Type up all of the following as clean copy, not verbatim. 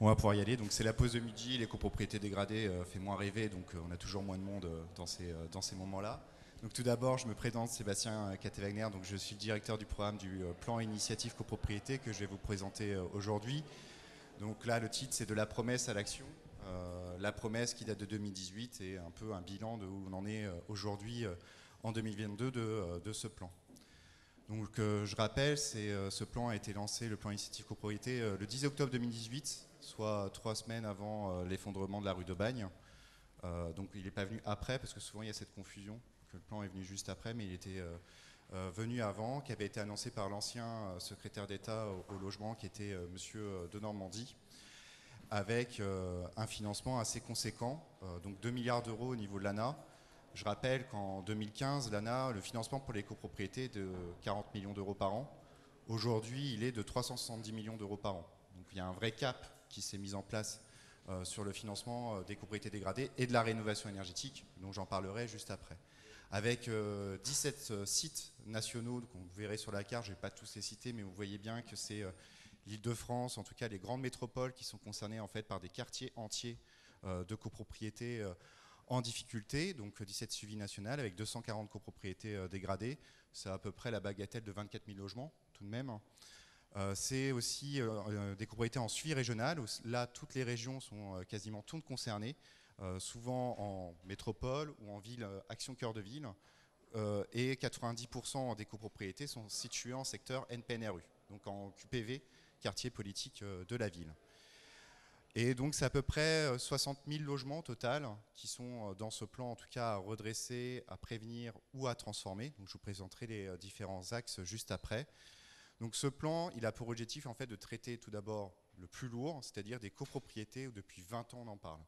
On va pouvoir y aller. Donc c'est la pause de midi, les copropriétés dégradées fait moins rêver, donc on a toujours moins de monde dans ces moments-là. Donc tout d'abord, je me présente Sébastien Caté-Wagner, donc je suis le directeur du programme du plan initiative copropriété que je vais vous présenter aujourd'hui. Donc là, le titre, c'est de la promesse à l'action. La promesse qui date de 2018 et un peu un bilan de où on en est aujourd'hui en 2022 de ce plan. Donc je rappelle, ce plan a été lancé, le plan initiative copropriété, le 10 octobre 2018, soit 3 semaines avant l'effondrement de la rue de Bagne. Donc il n'est pas venu après, parce que souvent il y a cette confusion, que le plan est venu juste après, mais il était venu avant, qui avait été annoncé par l'ancien secrétaire d'État au logement, qui était Monsieur de Normandie, avec un financement assez conséquent, donc 2 milliards d'euros au niveau de l'ANA. Je rappelle qu'en 2015, l'ANA, le financement pour les copropriétés est de 40 millions d'euros par an. Aujourd'hui, il est de 370 millions d'euros par an. Donc il y a un vrai cap qui s'est mis en place sur le financement des copropriétés dégradées et de la rénovation énergétique, dont j'en parlerai juste après. Avec 17 sites nationaux que vous verrez sur la carte, je ne vais pas tous les citer, mais vous voyez bien que c'est l'Île-de-France, en tout cas les grandes métropoles qui sont concernées en fait par des quartiers entiers de copropriétés en difficulté, donc 17 suivis nationales avec 240 copropriétés dégradées. C'est à peu près la bagatelle de 24 000 logements tout de même. C'est aussi des copropriétés en suivi régional, où là toutes les régions sont quasiment toutes concernées, souvent en métropole ou en ville, action cœur de ville, et 90% des copropriétés sont situées en secteur NPNRU, donc en QPV, quartier politique de la ville. Et donc c'est à peu près 60 000 logements au total qui sont dans ce plan, en tout cas à redresser, à prévenir ou à transformer. Donc je vous présenterai les différents axes juste après. Donc ce plan, il a pour objectif en fait de traiter tout d'abord le plus lourd, c'est-à-dire des copropriétés où depuis 20 ans on en parle.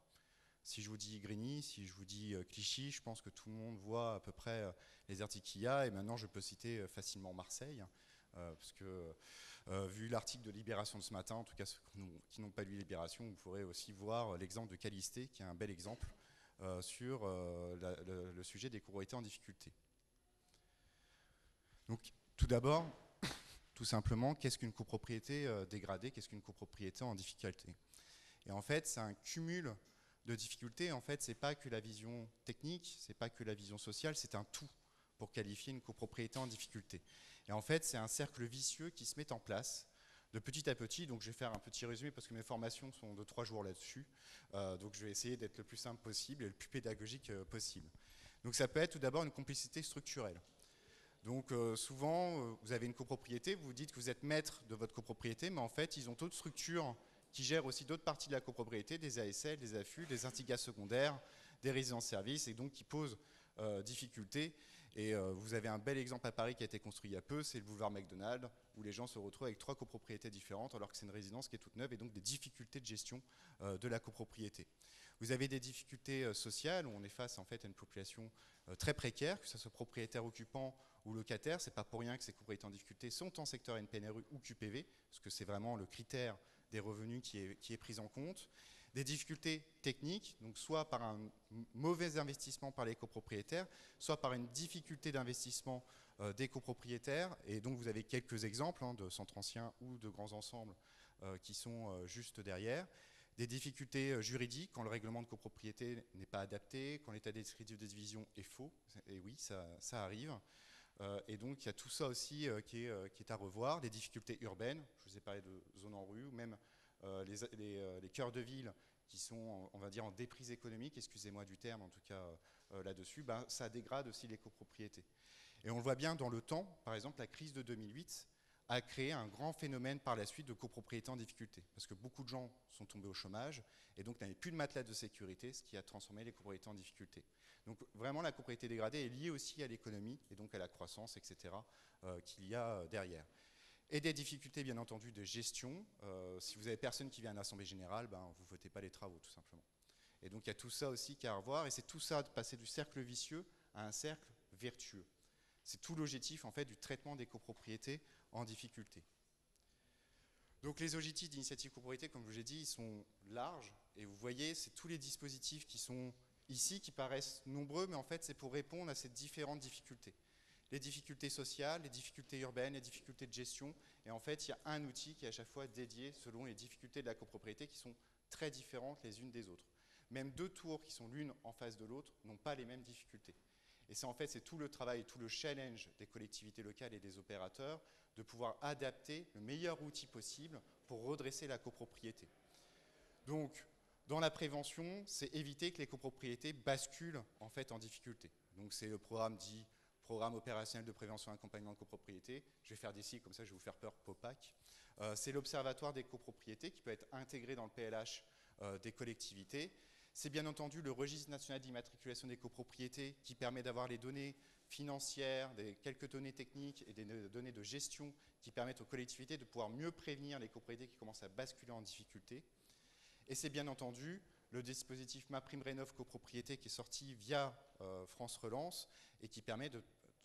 Si je vous dis Grigny, si je vous dis Clichy, je pense que tout le monde voit à peu près les articles qu'il y a. Et maintenant je peux citer facilement Marseille, parce que vu l'article de Libération de ce matin, en tout cas ceux qui n'ont pas lu Libération, vous pourrez aussi voir l'exemple de Calisté, qui est un bel exemple sur le sujet des copropriétés en difficulté. Donc tout d'abord, tout simplement, qu'est-ce qu'une copropriété dégradée, qu'est-ce qu'une copropriété en difficulté? Et en fait, c'est un cumul de difficultés. En fait, c'est pas que la vision technique, c'est pas que la vision sociale, c'est un tout pour qualifier une copropriété en difficulté. Et en fait, c'est un cercle vicieux qui se met en place de petit à petit. Donc je vais faire un petit résumé parce que mes formations sont de 3 jours là-dessus. Donc je vais essayer d'être le plus simple possible et le plus pédagogique possible. Donc ça peut être tout d'abord une complicité structurelle. Donc souvent, vous avez une copropriété, vous vous dites que vous êtes maître de votre copropriété, mais en fait, ils ont d'autres structures qui gèrent aussi d'autres parties de la copropriété, des ASL, des AFU, des instigas secondaires, des résidences-services, et donc qui posent difficulté. Et vous avez un bel exemple à Paris qui a été construit il y a peu, c'est le boulevard McDonald, où les gens se retrouvent avec 3 copropriétés différentes, alors que c'est une résidence qui est toute neuve, et donc des difficultés de gestion de la copropriété. Vous avez des difficultés sociales, où on est face en fait à une population très précaire, que ce soit propriétaire occupant ou locataire. C'est pas pour rien que ces copropriétés en difficulté sont en secteur NPNRU ou QPV, parce que c'est vraiment le critère des revenus qui est pris en compte. Des difficultés techniques, donc soit par un mauvais investissement par les copropriétaires, soit par une difficulté d'investissement des copropriétaires. Et donc vous avez quelques exemples de centres anciens ou de grands ensembles qui sont juste derrière. Des difficultés juridiques quand le règlement de copropriété n'est pas adapté, quand l'état d'esprit de division est faux, et oui, ça arrive. Et donc il y a tout ça aussi qui est à revoir, des difficultés urbaines, je vous ai parlé de zones en rue, ou même les cœurs de ville qui sont, on va dire, en déprise économique, excusez-moi du terme en tout cas là-dessus, ben, ça dégrade aussi les copropriétés. Et on le voit bien dans le temps, par exemple la crise de 2008 a créé un grand phénomène par la suite de copropriété en difficulté, parce que beaucoup de gens sont tombés au chômage, et donc n'avaient plus de matelas de sécurité, ce qui a transformé les copropriétés en difficulté. Donc vraiment la copropriété dégradée est liée aussi à l'économie, et donc à la croissance, etc., qu'il y a derrière. Et des difficultés bien entendu de gestion. Si vous avez personne qui vient à l'Assemblée Générale, ben, vous ne votez pas les travaux tout simplement. Et donc il y a tout ça aussi qui a à revoir, et c'est tout ça de passer du cercle vicieux à un cercle vertueux. C'est tout l'objectif en fait du traitement des copropriétés en difficulté. Donc les objectifs d'initiative copropriété, comme je vous l'ai dit, ils sont larges, et vous voyez, c'est tous les dispositifs qui sont ici, qui paraissent nombreux, mais en fait c'est pour répondre à ces différentes difficultés. les difficultés sociales, les difficultés urbaines, les difficultés de gestion. Et en fait, il y a un outil qui est à chaque fois dédié selon les difficultés de la copropriété qui sont très différentes les unes des autres. Même deux tours qui sont l'une en face de l'autre n'ont pas les mêmes difficultés. Et c'est en fait, c'est tout le travail, tout le challenge des collectivités locales et des opérateurs de pouvoir adapter le meilleur outil possible pour redresser la copropriété. Donc, dans la prévention, c'est éviter que les copropriétés basculent en fait en difficulté. Donc c'est le programme dit Programme opérationnel de prévention et accompagnement de copropriété. Je vais faire des sigles, comme ça je vais vous faire peur, POPAC. C'est l'observatoire des copropriétés qui peut être intégré dans le PLH des collectivités. C'est bien entendu le registre national d'immatriculation des copropriétés qui permet d'avoir les données financières, quelques données techniques et des données de gestion qui permettent aux collectivités de pouvoir mieux prévenir les copropriétés qui commencent à basculer en difficulté. Et c'est bien entendu le dispositif MaPrimeRénov' copropriété qui est sorti via France Relance et qui permet de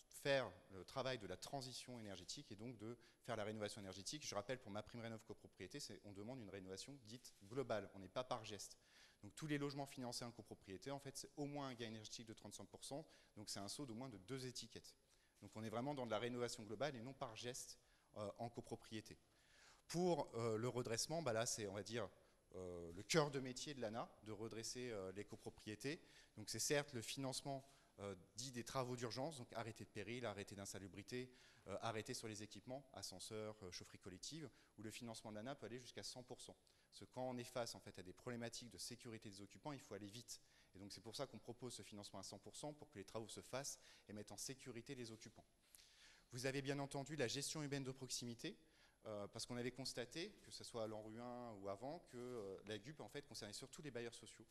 faire le travail de la transition énergétique et donc de faire la rénovation énergétique. Je rappelle, pour MaPrimeRénov' copropriété, on demande une rénovation dite globale, on n'est pas par geste. Donc tous les logements financés en copropriété, en fait, c'est au moins un gain énergétique de 35%, donc c'est un saut d'au moins de 2 étiquettes. Donc on est vraiment dans de la rénovation globale et non par geste en copropriété. Pour le redressement, là c'est, on va dire, le cœur de métier de l'ANA, de redresser les copropriétés. Donc c'est certes le financement dit des travaux d'urgence, donc arrêté de péril, arrêté d'insalubrité, arrêté sur les équipements, ascenseurs, chaufferie collective, où le financement de l'ANA peut aller jusqu'à 100%. Parce que quand on est face en fait, à des problématiques de sécurité des occupants, il faut aller vite. Et donc c'est pour ça qu'on propose ce financement à 100% pour que les travaux se fassent et mettent en sécurité les occupants. Vous avez bien entendu la gestion urbaine de proximité, parce qu'on avait constaté, que ce soit à l'ANRU1 ou avant, que la GUP en fait, concernait surtout les bailleurs sociaux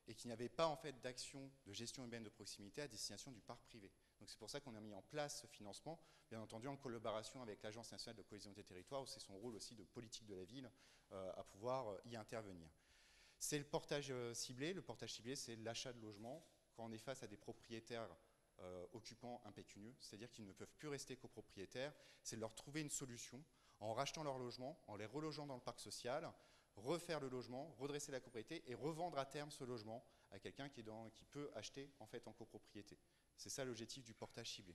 et qu'il n'y avait pas en fait, d'action de gestion urbaine de proximité à destination du parc privé. Donc c'est pour ça qu'on a mis en place ce financement, bien entendu en collaboration avec l'Agence nationale de cohésion des territoires, où c'est son rôle aussi de politique de la ville à pouvoir y intervenir. C'est le portage ciblé. Le portage ciblé, c'est l'achat de logements quand on est face à des propriétaires occupants impécunieux, c'est-à-dire qu'ils ne peuvent plus rester copropriétaires, c'est de leur trouver une solution en rachetant leur logement, en les relogeant dans le parc social, refaire le logement, redresser la copropriété et revendre à terme ce logement à quelqu'un qui peut acheter en fait en copropriété. C'est ça l'objectif du portage ciblé.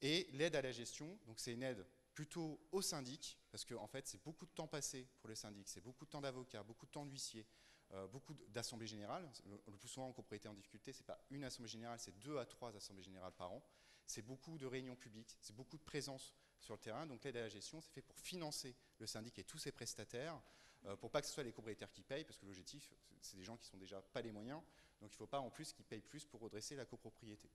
Et l'aide à la gestion, donc c'est une aide plutôt au syndic, parce que en fait c'est beaucoup de temps passé pour le syndic, c'est beaucoup de temps d'avocat, beaucoup de temps d'huissier, beaucoup d'assemblées générales. Le plus souvent en copropriété en difficulté, c'est pas une assemblée générale, c'est 2 à 3 assemblées générales par an. C'est beaucoup de réunions publiques, c'est beaucoup de présence sur le terrain. Donc l'aide à la gestion, c'est fait pour financer le syndic et tous ses prestataires, pour pas que ce soit les copropriétaires qui payent, parce que l'objectif, c'est des gens qui sont déjà pas les moyens, donc il ne faut pas en plus qu'ils payent plus pour redresser la copropriété.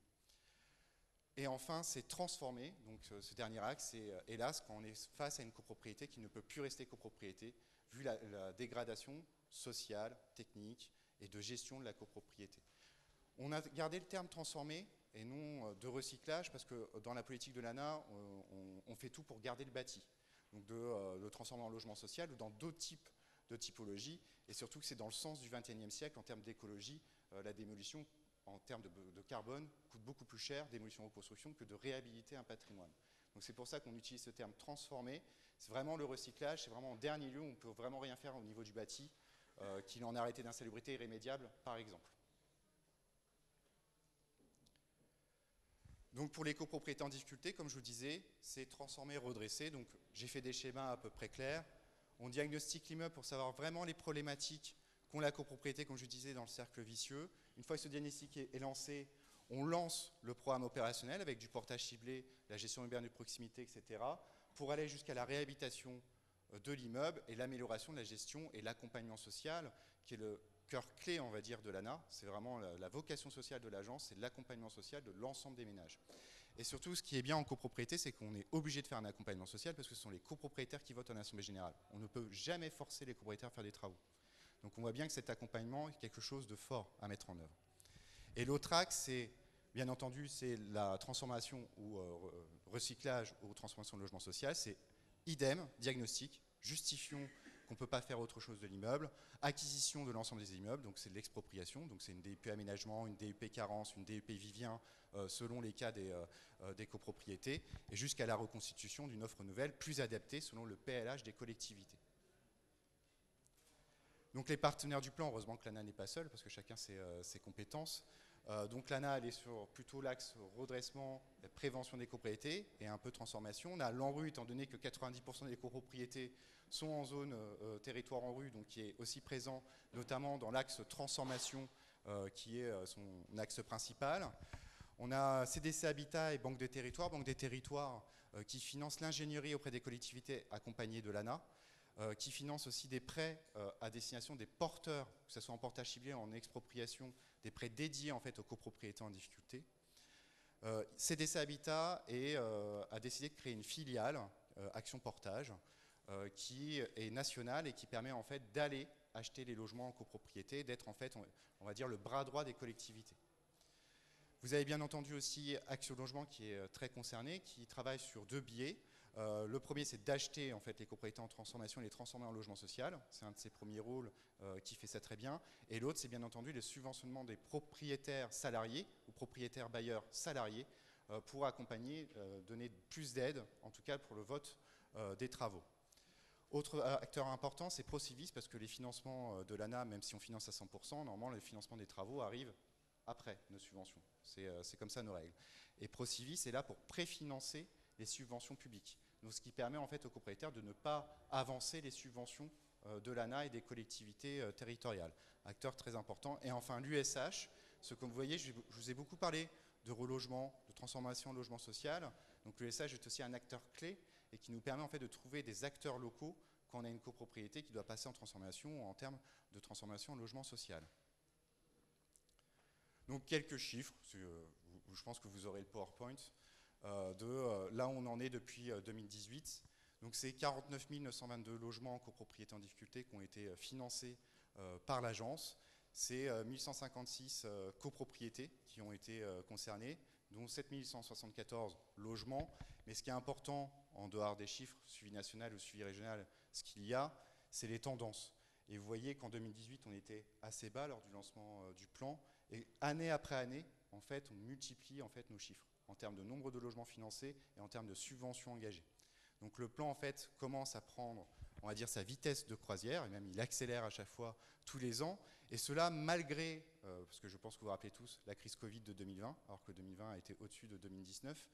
Et enfin, c'est transformer, donc ce dernier axe, c'est hélas, quand on est face à une copropriété qui ne peut plus rester copropriété, vu la dégradation sociale, technique et de gestion de la copropriété. On a gardé le terme transformer et non de recyclage, parce que dans la politique de l'ANA, on fait tout pour garder le bâti, donc de le transformer en logement social ou dans d'autres types de typologies, et surtout que c'est dans le sens du XXIe siècle en termes d'écologie, la démolition en termes de carbone coûte beaucoup plus cher, démolition reconstruction, que de réhabiliter un patrimoine. Donc c'est pour ça qu'on utilise ce terme transformer. C'est vraiment le recyclage, c'est vraiment en dernier lieu où on ne peut vraiment rien faire au niveau du bâti, qu'il en a arrêté d'insalubrité irrémédiable, par exemple. Donc pour les copropriétés en difficulté, comme je vous disais, c'est transformer, redresser. Donc j'ai fait des schémas à peu près clairs. On diagnostique l'immeuble pour savoir vraiment les problématiques qu'ont la copropriété, comme je disais, dans le cercle vicieux. Une fois que ce diagnostic est lancé, on lance le programme opérationnel avec du portage ciblé, la gestion urbaine de proximité, etc., pour aller jusqu'à la réhabilitation de l'immeuble et l'amélioration de la gestion et l'accompagnement social, qui est le cœur clé, on va dire, de l'ANA. C'est vraiment la vocation sociale de l'agence, c'est l'accompagnement social de l'ensemble des ménages. Et surtout, ce qui est bien en copropriété, c'est qu'on est obligé de faire un accompagnement social parce que ce sont les copropriétaires qui votent en assemblée générale. On ne peut jamais forcer les copropriétaires à faire des travaux. Donc on voit bien que cet accompagnement est quelque chose de fort à mettre en œuvre. Et l'autre axe, c'est, bien entendu, c'est la transformation ou recyclage ou transformation de logement social. C'est idem, diagnostic, justifions qu'on ne peut pas faire autre chose de l'immeuble, acquisition de l'ensemble des immeubles, donc c'est de l'expropriation, donc c'est une DUP aménagement, une DUP carence, une DUP vivien, selon les cas des copropriétés, et jusqu'à la reconstitution d'une offre nouvelle plus adaptée selon le PLH des collectivités. Donc les partenaires du plan, heureusement que l'ANA n'est pas seule, parce que chacun ses compétences. Donc l'ANA, elle est sur plutôt l'axe redressement, prévention des copropriétés et un peu transformation. On a l'ANRU, étant donné que 90% des copropriétés sont en zone territoire ANRU, donc qui est aussi présent notamment dans l'axe transformation, qui est son axe principal. On a CDC Habitat et Banque des Territoires qui financent l'ingénierie auprès des collectivités accompagnées de l'ANA, qui financent aussi des prêts à destination des porteurs, que ce soit en portage ciblé, en expropriation, des prêts dédiés en fait aux copropriétés en difficulté. CDC Habitat a décidé de créer une filiale, Action Portage, qui est nationale et qui permet en fait d'aller acheter les logements en copropriété, d'être en fait, on va dire, le bras droit des collectivités. Vous avez bien entendu aussi Action Logement qui est très concerné, qui travaille sur 2 biais. Le premier, c'est d'acheter en fait les copropriétés en transformation et les transformer en logement social. C'est un de ses premiers rôles qui fait ça très bien. Et l'autre, c'est bien entendu le subventionnement des propriétaires salariés ou propriétaires bailleurs salariés pour accompagner, donner plus d'aide, en tout cas pour le vote des travaux. Autre acteur important, c'est Procivis, parce que les financements de l'ANA, même si on finance à 100%, normalement, le financement des travaux arrive après nos subventions. C'est comme ça nos règles. Et Procivis est là pour préfinancer les subventions publiques. Donc, ce qui permet en fait aux propriétaires de ne pas avancer les subventions de l'ANA et des collectivités territoriales. Acteur très important. Et enfin, l'USH, ce que vous voyez, je vous ai beaucoup parlé de relogement, de transformation en logement social. Donc l'USH est aussi un acteur clé et qui nous permet en fait de trouver des acteurs locaux quand on a une copropriété qui doit passer en transformation en termes de transformation en logement social. Donc quelques chiffres, je pense que vous aurez le PowerPoint, là où on en est depuis 2018. Donc c'est 49 922 logements en copropriété en difficulté qui ont été financés par l'agence. C'est 1156 copropriétés qui ont été concernées, dont 7174 logements. Mais ce qui est important, en dehors des chiffres, suivi national ou suivi régional, ce qu'il y a, c'est les tendances. Et vous voyez qu'en 2018, on était assez bas lors du lancement du plan. Et année après année, en fait, on multiplie en fait, nos chiffres en termes de nombre de logements financés et en termes de subventions engagées. Donc le plan, en fait, commence à prendre, on va dire, sa vitesse de croisière, et même il accélère à chaque fois tous les ans. Et cela malgré, parce que je pense que vous vous rappelez tous, la crise Covid de 2020, alors que 2020 a été au-dessus de 2019,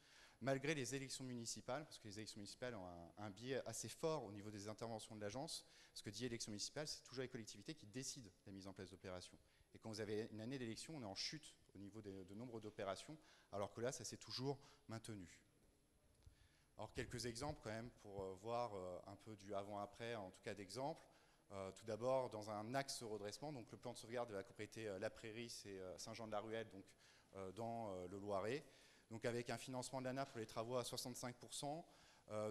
malgré les élections municipales, parce que les élections municipales ont un biais assez fort au niveau des interventions de l'agence. Ce que dit élection municipale, c'est toujours les collectivités qui décident la mise en place d'opérations. Et quand vous avez une année d'élection, on est en chute au niveau de nombre d'opérations, alors que là, ça s'est toujours maintenu. Alors quelques exemples quand même pour voir un peu du avant-après, en tout cas d'exemples. Tout d'abord, dans un axe redressement, donc le plan de sauvegarde de la copropriété La Prairie, c'est Saint-Jean-de-la-Ruelle, donc dans le Loiret. Donc avec un financement de l'ANA pour les travaux à 65%,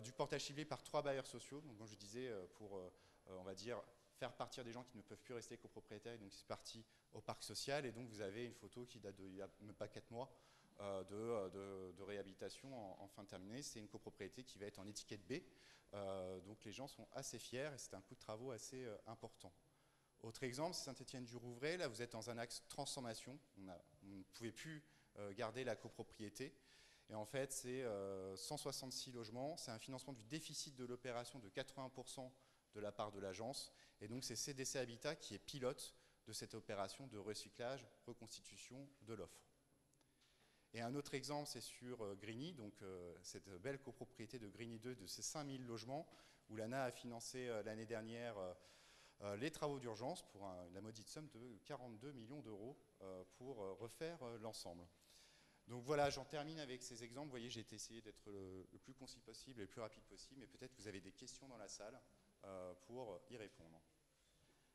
du portage ciblé par 3 bailleurs sociaux, donc comme je disais, pour, on va dire, faire partir des gens qui ne peuvent plus rester copropriétaires, et donc c'est parti au parc social, et donc vous avez une photo qui date d'il n'y a même pas 4 mois, de réhabilitation en fin de terminée. C'est une copropriété qui va être en étiquette B, donc les gens sont assez fiers, et c'est un coût de travaux assez important. Autre exemple, c'est Saint-Étienne-du-Rouvray, là vous êtes dans un axe transformation, on ne pouvait plus garder la copropriété. Et en fait, c'est 166 logements. C'est un financement du déficit de l'opération de 80% de la part de l'agence. Et donc, c'est CDC Habitat qui est pilote de cette opération de recyclage, reconstitution de l'offre. Et un autre exemple, c'est sur Grigny, donc cette belle copropriété de Grigny 2 de ces 5000 logements, où l'ANA a financé l'année dernière les travaux d'urgence pour la maudite somme de 42 millions d'euros pour refaire l'ensemble. Donc voilà, j'en termine avec ces exemples. Vous voyez, j'ai essayé d'être le plus concis possible et le plus rapide possible, mais peut-être que vous avez des questions dans la salle pour y répondre.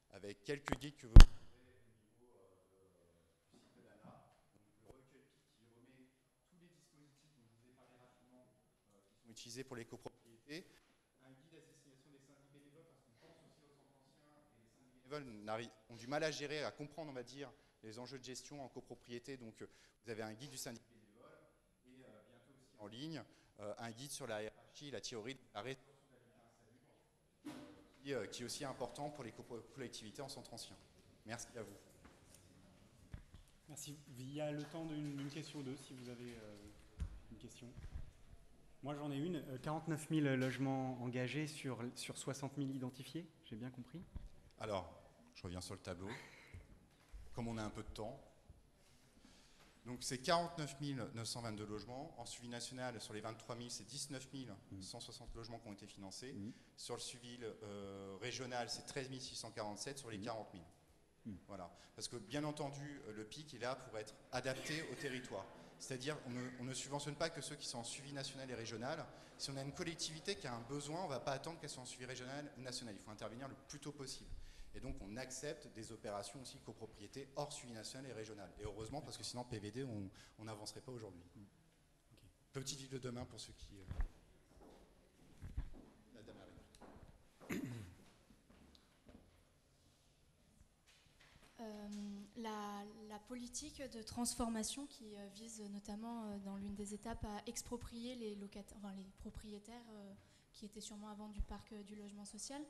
Avec quelques guides que vous trouverez au niveau du site de l'ANA. Donc le recueil PIC qui remet tous les dispositifs dont je vous ai parlé rapidement qui sont utilisés pour les copropriétés. Un guide à destination des syndics bénévoles, parce qu'on pense aussi aux centres anciens et les syndics bénévoles ont du mal à gérer, à comprendre, on va dire, les enjeux de gestion en copropriété. Donc vous avez un guide du syndic bénévole et bientôt aussi en ligne un guide sur la hiérarchie, la théorie de la restauration de l'habitat insalubre qui est aussi important pour les collectivités en centre ancien. Merci à vous. Merci. Il y a le temps d'une question ou deux si vous avez une question. Moi j'en ai une. 49 000 logements engagés sur 60 000 identifiés, j'ai bien compris? Alors, je reviens sur le tableau. Comme on a un peu de temps, Donc c'est 49 922 logements. En suivi national, sur les 23 000, c'est 19 160 logements qui ont été financés. Sur le suivi régional, c'est 13 647 sur les 40 000. Voilà. Parce que bien entendu, le PIC est là pour être adapté au territoire. C'est-à-dire on ne subventionne pas que ceux qui sont en suivi national et régional. Si on a une collectivité qui a un besoin, on ne va pas attendre qu'elle soit en suivi régional ou national. Il faut intervenir le plus tôt possible. Et donc on accepte des opérations aussi copropriété hors suivi national et régional. Et heureusement, parce que sinon PVD, on n'avancerait pas aujourd'hui. Okay. Petite ville de demain pour ceux qui... La dame arrive. La politique de transformation qui vise notamment dans l'une des étapes à exproprier les locataires, enfin les propriétaires qui étaient sûrement avant du parc du logement social.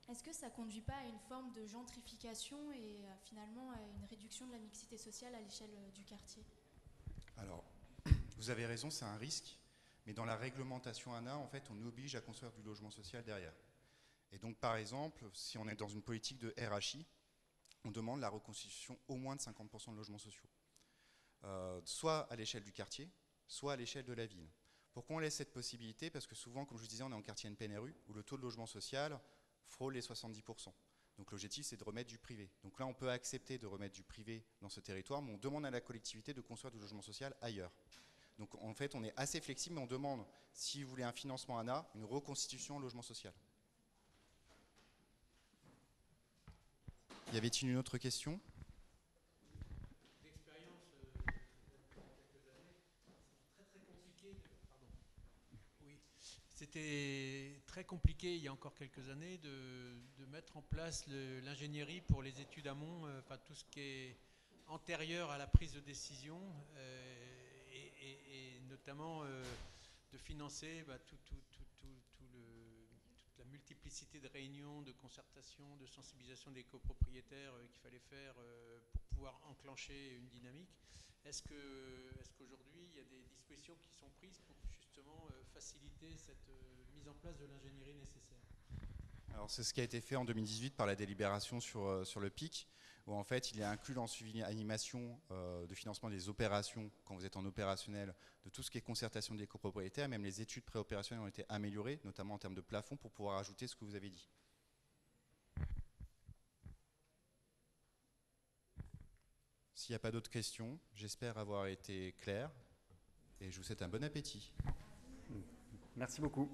Est-ce que ça ne conduit pas à une forme de gentrification et finalement à une réduction de la mixité sociale à l'échelle du quartier? Alors, vous avez raison, c'est un risque, mais dans la réglementation ANA, en fait, on oblige à construire du logement social derrière. Et donc, par exemple, si on est dans une politique de RHI, on demande la reconstitution au moins de 50% de logements sociaux, soit à l'échelle du quartier, soit à l'échelle de la ville. Pourquoi on laisse cette possibilité? Parce que souvent, comme je vous disais, on est en quartier NPNRU, où le taux de logement social frôle les 70%. Donc l'objectif, c'est de remettre du privé. Donc là, on peut accepter de remettre du privé dans ce territoire, mais on demande à la collectivité de construire du logement social ailleurs. Donc en fait, on est assez flexible, mais on demande, si vous voulez un financement ANA, une reconstitution en logement social. Y avait-il une autre question? L'expérience, il y a quelques années, c'est très compliqué. Oui, c'était très compliqué il y a encore quelques années de mettre en place l'ingénierie pour les études amont, enfin tout ce qui est antérieur à la prise de décision et notamment de financer toute la multiplicité de réunions, de concertation, de sensibilisation des copropriétaires qu'il fallait faire pour pouvoir enclencher une dynamique. Est-ce qu'aujourd'hui, il y a des dispositions qui sont prises pour justement faciliter cette mise en place de l'ingénierie nécessaire? Alors c'est ce qui a été fait en 2018 par la délibération sur le PIC, où en fait il est inclus dans le suivi animation de financement des opérations, quand vous êtes en opérationnel, de tout ce qui est concertation des copropriétaires. Même les études préopérationnelles ont été améliorées, notamment en termes de plafond, pour pouvoir ajouter ce que vous avez dit. S'il n'y a pas d'autres questions, j'espère avoir été clair et je vous souhaite un bon appétit. Merci beaucoup.